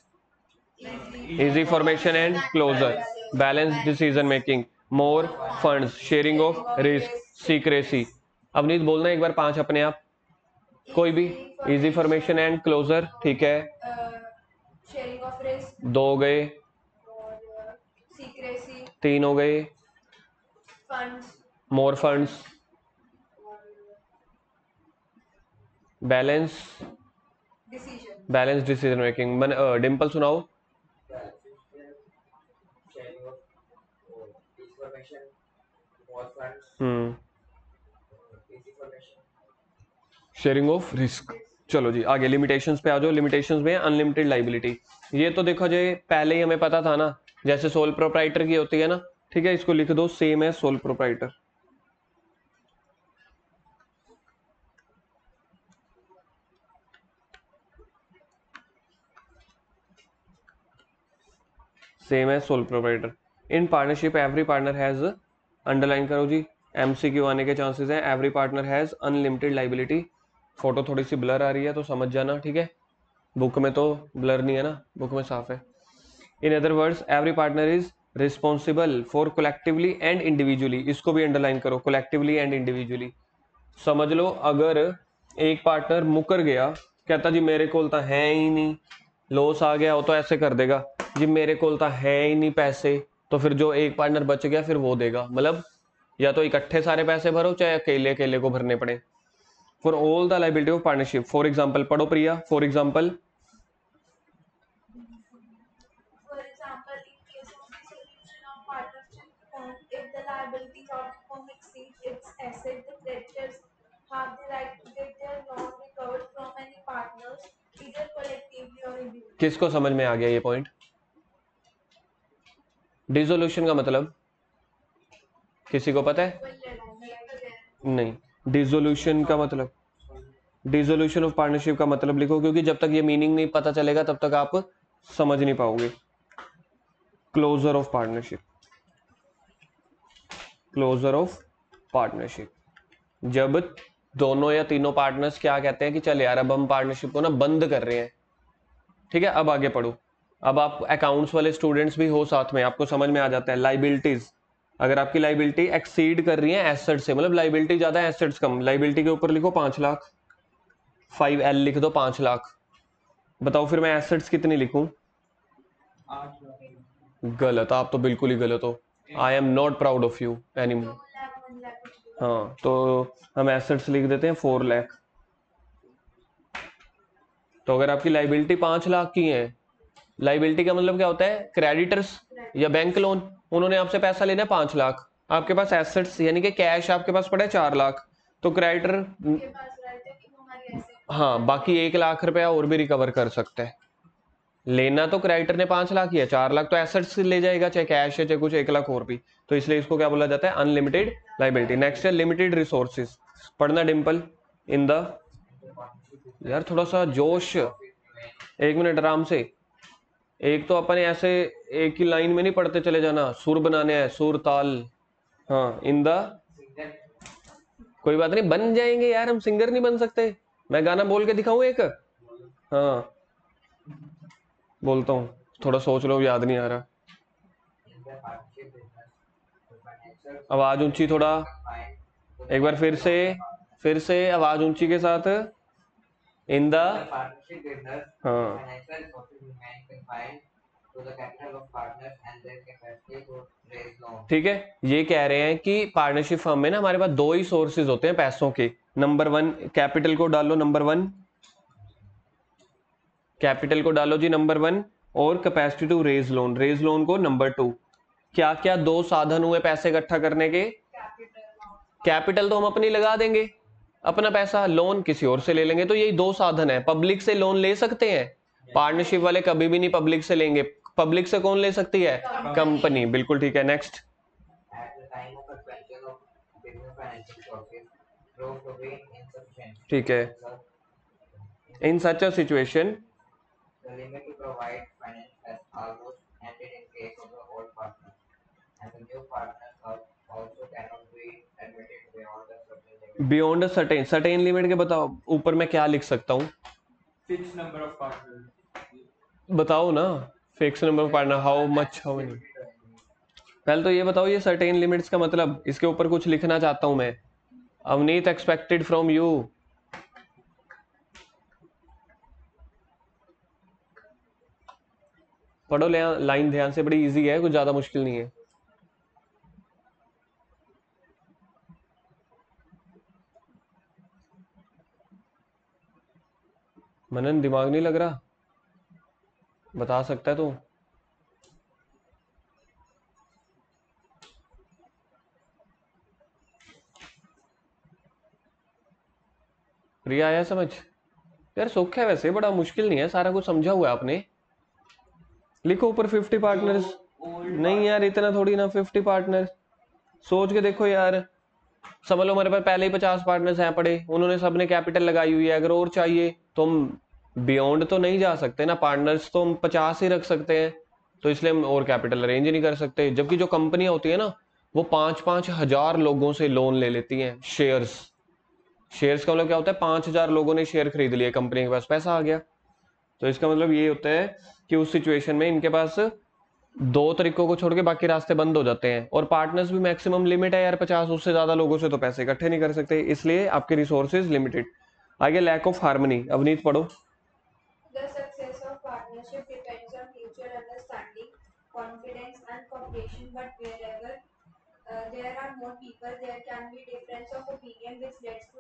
easy formation and closure, balance decision making, more funds, sharing of risk, secrecy. अब नहीं बोलना एक बार 5 अपने आप, कोई भी। इजी फॉर्मेशन एंड क्लोजर, ठीक है, शेयरिंग ऑफ रिस्क 2 हो गए, और सीक्रेसी 3 हो गए, funds more funds, balance decision. Balance decision making. Dimple सुनाओ। Sharing of risk. चलो जी आगे लिमिटेशंस पे आ जाओ। लिमिटेशंस में अनलिमिटेड लाइबिलिटी, ये तो देखो जी पहले ही हमें पता था ना, जैसे सोल प्रोप्राइटर की होती है ना, ठीक है, इसको लिख दो सेम है सोल प्रोप्राइटर। सेम है sole proprietor. In partnership every partner has, underline करो जी, एमसीक्यू आने के चांसेस हैं। Every partner has unlimited liability. Photo थोड़ी सी ब्लर आ रही है तो समझ जाना, ठीक है, बुक में तो ब्लर नहीं है ना, बुक में साफ है। In other words every partner is responsible for collectively and individually, इसको भी अंडरलाइन करो, कोलेक्टिवली एंड इंडिविजुअली। समझ लो अगर एक पार्टनर मुकर गया, कहता जी मेरे को तो है ही नहीं, लॉस आ गया हो तो ऐसे कर देगा जी मेरे को तो है ही नहीं पैसे, तो फिर जो एक पार्टनर बच गया फिर वो देगा। मतलब या तो इकट्ठे सारे पैसे भरो चाहे अकेले अकेले को भरने पड़े। For all the liability of partnership, for example पढ़ो Priya, for example For example, in case of dissolution of partnership firm, if the liabilities of the firm exceed its asset, the creditors have the right to get their loan recovered from any partners, either collectively or individually. किसको समझ में आ गया ये point? Dissolution का मतलब किसी को पता है? नहीं, डिसोल्यूशन का मतलब, डिसोल्यूशन ऑफ पार्टनरशिप का मतलब लिखो, क्योंकि जब तक ये मीनिंग नहीं पता चलेगा तब तक आप समझ नहीं पाओगे। Closure of partnership, closure of partnership, जब दोनों या तीनों पार्टनर्स क्या कहते हैं कि चल यार अब हम पार्टनरशिप को ना बंद कर रहे हैं, ठीक है। अब आगे पढ़ो। अब आप अकाउंट्स वाले स्टूडेंट्स भी हो साथ में, आपको समझ में आ जाता है। लाइबिलिटीज, अगर आपकी लाइबिलिटी एक्सीड कर रही है एसेट से, मतलब लाइबिलिटी ज्यादा है एसेट्स कम, लाइबिलिटी के ऊपर लिखो 5 लाख, 5L लिख दो 5 लाख। बताओ फिर मैं एसेट्स कितनी लिखूं? गलत, आप तो बिल्कुल ही गलत हो। I am not proud of you anymore. हाँ तो हम एसेट्स लिख देते हैं 4 लाख। तो अगर आपकी लाइबिलिटी 5 लाख की है, लाइबिलिटी का मतलब क्या होता है? क्रेडिटर्स या बैंक लोन, उन्होंने आपसे पैसा लेना है 5 लाख, आपके पास एसेट्स यानी कि कैश आपके पास पड़ा है 4 लाख, तो क्रेडिटर हाँ बाकी 1 लाख रुपया और भी रिकवर कर सकता है। लेना तो क्रेडिटर ने 5 लाख ही है, 4 लाख तो एसेट्स ले जाएगा, चाहे कैश है चाहे कुछ 1 लाख और भी, तो इसलिए इसको क्या बोला जाता है? Unlimited liability. नेक्स्ट है लिमिटेड रिसोर्सेज, पढ़ना डिम्पल। इन द, यार थोड़ा सा जोश, 1 मिनट आराम से। एक तो अपन ऐसे एक ही लाइन में नहीं पढ़ते चले जाना, सुर बनाने हैं, सुर ताल। हाँ इन द, कोई बात नहीं बन जाएंगे यार, हम सिंगर नहीं बन सकते। मैं गाना बोल के दिखाऊं एक? हाँ बोलता हूँ, थोड़ा सोच लो, याद नहीं आ रहा। In the partnership business, the financial आवाज ऊंची थोड़ा, confined to the एक बार फिर से आवाज ऊंची के साथ। In the the partnership business, the हाँ financial resources remain confined to the capital of partners and their capacity to raise loans. ठीक है, ये कह रहे हैं कि पार्टनरशिप फर्म में ना हमारे पास दो ही सोर्सेज होते हैं पैसों के। नंबर वन, कैपिटल को डालो नंबर वन, कैपिटल को डालो जी नंबर वन, और capacity to raise loan, raise loan को नंबर टू। क्या क्या दो साधन हुए पैसे इकट्ठा करने के? कैपिटल तो हम अपनी लगा देंगे, अपना पैसा, लोन किसी और से ले लेंगे, तो यही दो साधन है। पब्लिक से लोन ले सकते हैं, पार्टनरशिप वाले कभी भी नहीं पब्लिक से लेंगे। पब्लिक से कौन ले सकती है? कंपनी, बिल्कुल ठीक है। Next, At the time of expansion of business financial sources proved to be insufficient. ठीक है। In such a situation, The limit to provide finance has almost ended in case of the old partners, and the new partners also cannot be admitted beyond a certain limit. Beyond certain, certain limit के बताओ, ऊपर मैं क्या लिख सकता हूँ? Fixed number of partners. बताओ ना, fix number of partner, how much, how many. पहले तो ये बताओ, ये सर्टेन लिमिट्स का मतलब, इसके ऊपर कुछ लिखना चाहता हूं मैं। Avneet, expected from you. पढ़ो लाइन ध्यान से, बड़ी इजी है, कुछ ज्यादा मुश्किल नहीं है। मनन, दिमाग नहीं लग रहा? बता सकता है तू? प्रिया, आया समझ? यार सुख है, वैसे बड़ा मुश्किल नहीं है, सारा कुछ समझा हुआ है आपने। लिखो ऊपर 50 पार्टनर्स। नहीं यार, इतना थोड़ी ना, 50 पार्टनर्स। सोच के देखो यार, समझ लो हमारे पास पहले ही 50 पार्टनर्स हैं पड़े, उन्होंने सबने कैपिटल लगाई हुई है। अगर और चाहिए तो हम बियॉन्ड तो नहीं जा सकते ना, पार्टनर्स तो हम 50 ही रख सकते हैं, तो इसलिए हम और कैपिटल अरेंज नहीं कर सकते। जबकि जो कंपनियां होती है ना, वो 5-5 हजार लोगों से लोन ले लेती हैं। शेयर्स, शेयर्स का मतलब क्या होता है? 5,000 लोगों ने शेयर खरीद लिए, कंपनी के पास पैसा आ गया। तो इसका मतलब ये होता है कि उस सिचुएशन में इनके पास दो तरीकों को छोड़ के बाकी रास्ते बंद हो जाते हैं। और पार्टनर्स भी मैक्सिमम लिमिट है यार 50, उससे ज्यादा लोगों से तो पैसे इकट्ठे नहीं कर सकते, इसलिए आपके रिसोर्सेज लिमिटेड। आगे लैक ऑफ हार्मनी, अवनीत पढ़ो। The success of partnership depends on mutual understanding, confidence, and cooperation. But wherever there are more people, there can be difference of opinion, which leads to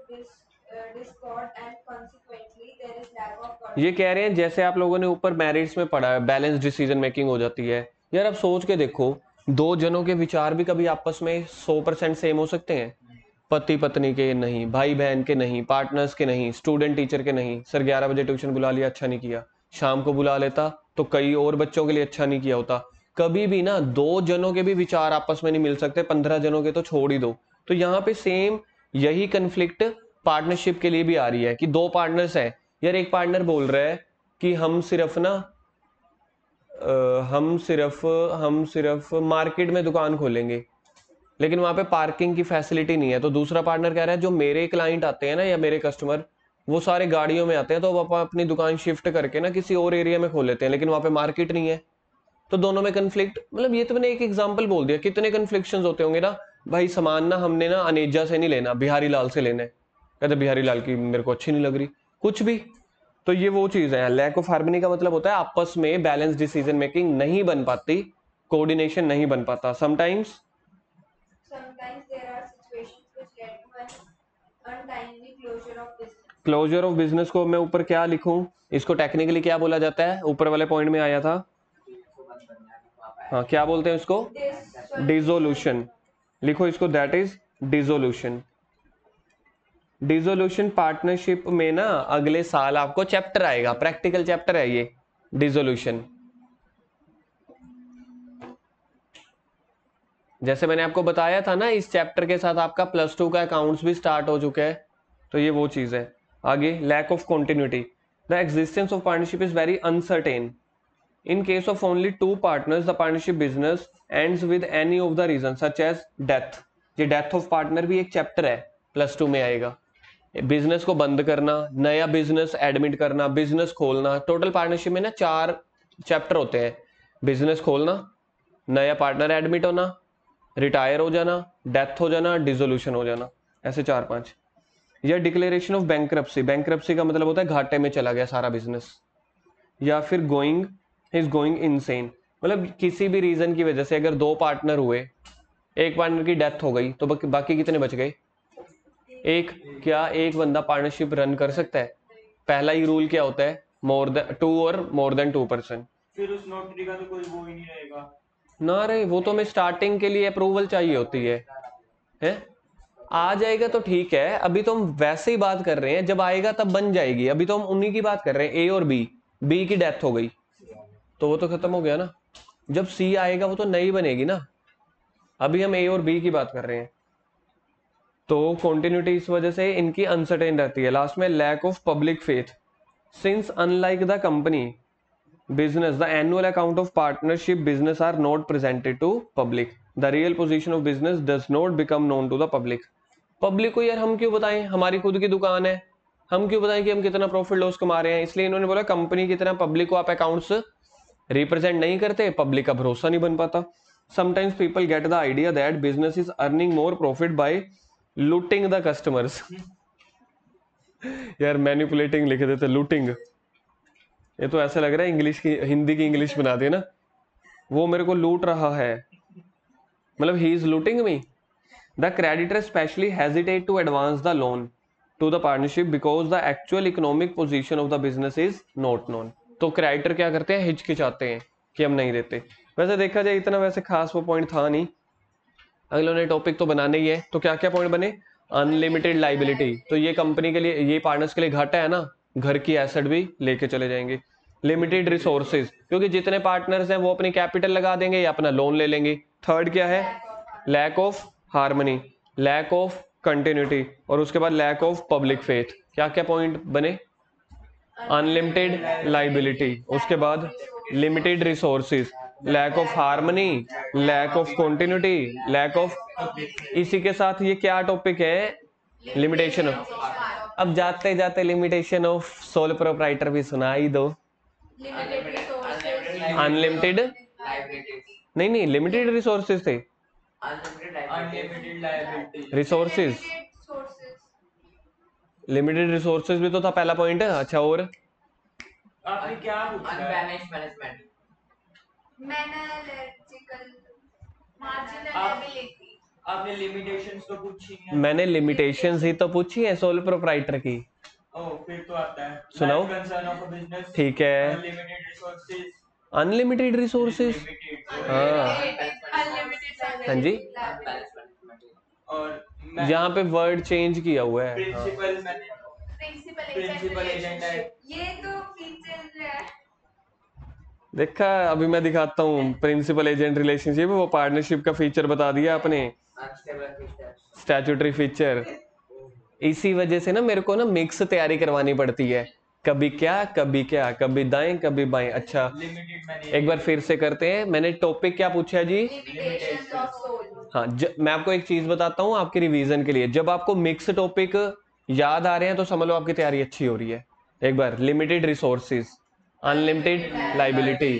discord, and consequently there is lack of coordination. ये कह रहे हैं जैसे आप लोगों ने ऊपर merits में पढ़ा है, बैलेंस डिसीजन मेकिंग हो जाती है। यार अब सोच के देखो, दो जनों के विचार भी कभी आपस में 100% सेम हो सकते हैं? पति पत्नी के नहीं, भाई बहन के नहीं, पार्टनर्स के नहीं, स्टूडेंट टीचर के नहीं। सर 11 बजे ट्यूशन बुला लिया, अच्छा नहीं किया, शाम को बुला लेता तो कई और बच्चों के लिए अच्छा नहीं किया होता। कभी भी ना दो जनों के भी विचार आपस में नहीं मिल सकते, 15 जनों के तो छोड़ ही दो। तो यहाँ पे सेम यही कंफ्लिक्ट पार्टनरशिप के लिए भी आ रही है कि दो पार्टनर्स हैं। यार एक पार्टनर बोल रहा है कि हम सिर्फ मार्केट में दुकान खोलेंगे, लेकिन वहां पे पार्किंग की फैसिलिटी नहीं है। तो दूसरा पार्टनर कह रहा है जो मेरे क्लाइंट आते हैं ना, या मेरे कस्टमर, वो सारे गाड़ियों में आते हैं, तो वो अपनी दुकान शिफ्ट करके ना किसी और एरिया में खोल लेते हैं, लेकिन वहां पे मार्केट नहीं है। तो दोनों में कंफ्लिक्ट, मतलब ये तो मैंने एक एग्जांपल बोल दिया, कितने कंफ्लिक्शंस होते होंगे ना भाई। सामान ना हमने ना अनेजा से नहीं लेना, बिहारी लाल से लेना है। कहते बिहारी लाल की मेरे को अच्छी नहीं लग रही, कुछ भी। तो ये वो चीज है, लैक ऑफ हार्मनी का मतलब होता है आपस में बैलेंस डिसीजन मेकिंग नहीं बन पाती, कोऑर्डिनेशन नहीं बन पाता। Sometimes there are situations which lead to an untimely closure of business. Closure of business को मैं ऊपर क्या लिखूं? इसको टेक्निकली क्या बोला जाता है? ऊपर वाले पॉइंट में आया था, हाँ क्या बोलते हैं इसको? डिसोल्यूशन। लिखो इसको, that is dissolution. Dissolution partnership में ना अगले साल आपको चैप्टर आएगा, प्रैक्टिकल चैप्टर है ये, डिसोल्यूशन। जैसे मैंने आपको बताया था ना, इस चैप्टर के साथ आपका +2 का अकाउंट्स भी स्टार्ट हो चुका है, तो ये वो चीज है। आगे lack of continuity, the existence of partnership is very uncertain. In case of only two partners, the partnership business ends with any of the reasons such as death. ये death of partner भी एक chapter है, +2 में आएगा। Business को बंद करना, नया बिजनेस एडमिट करना, बिजनेस खोलना। टोटल पार्टनरशिप में ना 4 चैप्टर होते हैं। बिजनेस खोलना, नया पार्टनर एडमिट होना, रिटायर हो जाना, डेथ हो जाना, डिसोल्यूशन हो जाना, ऐसे 4-5। या डिक्लेरेशन ऑफ बैंकरप्सी, बैंकरप्सी का मतलब होता है घाटे में चला गया सारा बिजनेस। या फिर गोइंग इनसेन, मतलब किसी भी रीजन की वजह से अगर 2 पार्टनर हुए, एक पार्टनर की डेथ हो गई तो बाकी कितने बच गए? एक। क्या एक बंदा पार्टनरशिप रन कर सकता है? पहला ही रूल क्या होता है? मोर देन 2 और मोर देन 2%। फिर उस नोटरी का तो कोई वो ही नहीं रहेगा ना रे, वो तो हमें स्टार्टिंग के लिए अप्रूवल चाहिए होती है? आ जाएगा तो ठीक है, अभी तो हम वैसे ही बात कर रहे हैं, जब आएगा तब बन जाएगी। अभी तो हम उन्हीं की बात कर रहे हैं, ए और बी की डेथ हो गई तो वो तो खत्म हो गया ना। जब सी आएगा वो तो नई बनेगी ना, अभी हम ए और बी की बात कर रहे हैं। तो कॉन्टिन्यूटी इस वजह से इनकी अनसर्टेन रहती है। लास्ट में lack of public faith, since unlike the company business, the annual account of partnership business are not presented to public, the real position of business does not become known to the public। Public को यार हम क्यों बताएं, हमारी खुद की दुकान है, हम क्यों बताएं कि हम कितना प्रॉफिट लॉस कमा रहे हैं। इसलिए इन्होंने बोला कंपनी की तरह पब्लिक को आप अकाउंट्स रिप्रेजेंट नहीं करते, पब्लिक का भरोसा नहीं बन पाता। Sometimes people get the idea that business is earning more profit by looting the customers. यार मैनिपुलेटिंग लिखे देते, लूटिंग, ये तो ऐसा लग रहा है इंग्लिश की हिंदी की इंग्लिश बना दे ना, वो मेरे को लूट रहा है, मतलब he is looting me. The creditor specially hesitate to advance the loan to the partnership because the actual economic position of the business is not known. तो क्रेडिटर क्या करते हैं, हिचकिचाते हैं कि हम नहीं देते। वैसे देखा जाए इतना वैसे खास वो पॉइंट था नहीं, अगले ने टॉपिक तो बनाने ही है। तो क्या क्या पॉइंट बने? अनलिमिटेड लाइबिलिटी, तो ये कंपनी के लिए, ये पार्टनर्स के लिए घाटा है ना, घर की एसेट भी लेके चले जाएंगे। लिमिटेड रिसोर्सेज, क्योंकि जितने पार्टनर्स हैं वो अपनी कैपिटल लगा देंगे या अपना लोन ले लेंगे। थर्ड क्या है? Lack of harmony, lack of continuity, और उसके बाद लैक ऑफ पब्लिक फेथ। क्या क्या पॉइंट बने? अनलिमिटेड लाइबिलिटी, उसके बाद limited resources, lack of harmony, lack of continuity, lack of, इसी के साथ ये क्या टॉपिक है? लिमिटेशन। अब जाते जाते लिमिटेशन ऑफ सोल प्रोप्राइटर भी सुना ही दो। अनलिमिटेड नहीं, लिमिटेड रिसोर्सेज थे, unlimited liability resources, limited resources भी तो था पहला पॉइंट। अच्छा, और आपने क्या पूछा है? अनबैलेंस्ड मैनेजमेंट, आपने लिमिटेशंस तो पूछी नहीं है। मैंने लिमिटेशंस ही तो पूछी है सोल प्रोप्राइटर की। ओ फिर तो आता है, सुनाओ। कंसर्न ऑफ अ बिजनेस, ठीक है, अनलिमिटेड रिसोर्सेज, अनलिमिटेड रिसोर्सेज, हाँ हाँ जी, और यहाँ पे वर्ड चेंज किया हुआ है। प्रिंसिपल प्रिंसिपल एजेंट है। ये तो फीचर है। देखा, अभी मैं दिखाता हूँ प्रिंसिपल एजेंट रिलेशनशिप, वो पार्टनरशिप का फीचर बता दिया आपने, स्टैट्यूटरी फीचर। इसी वजह से ना मेरे को ना मिक्स तैयारी करवानी पड़ती है, कभी क्या कभी क्या, कभी दाएं कभी बाएं। अच्छा, एक बार फिर से करते हैं। मैंने टॉपिक क्या पूछा जी? Limitations of soul. हाँ, मैं आपको एक चीज बताता हूँ आपके रिवीजन के लिए, जब आपको मिक्स टॉपिक याद आ रहे हैं तो समझ लो आपकी तैयारी अच्छी हो रही है। एक बार limited resources, unlimited liability,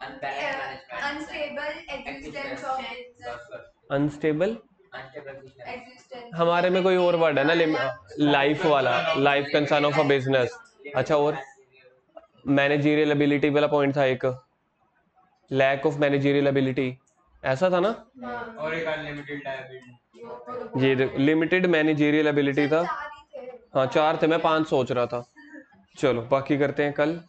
unstable existence of unstable, existence. हमारे में कोई और वर्ड है ना, लाइफ वाला, life concern of a business. अच्छा, और मैनेजरियल एबिलिटी वाला पॉइंट था एक, लैक ऑफ मैनेजरियल एबिलिटी, ऐसा था ना। और एक अनलिमिटेड लायबिलिटी। ये लिमिटेड मैनेजरियल एबिलिटी था। हाँ 4 थे, मैं 5 सोच रहा था। चलो बाकी करते हैं कल।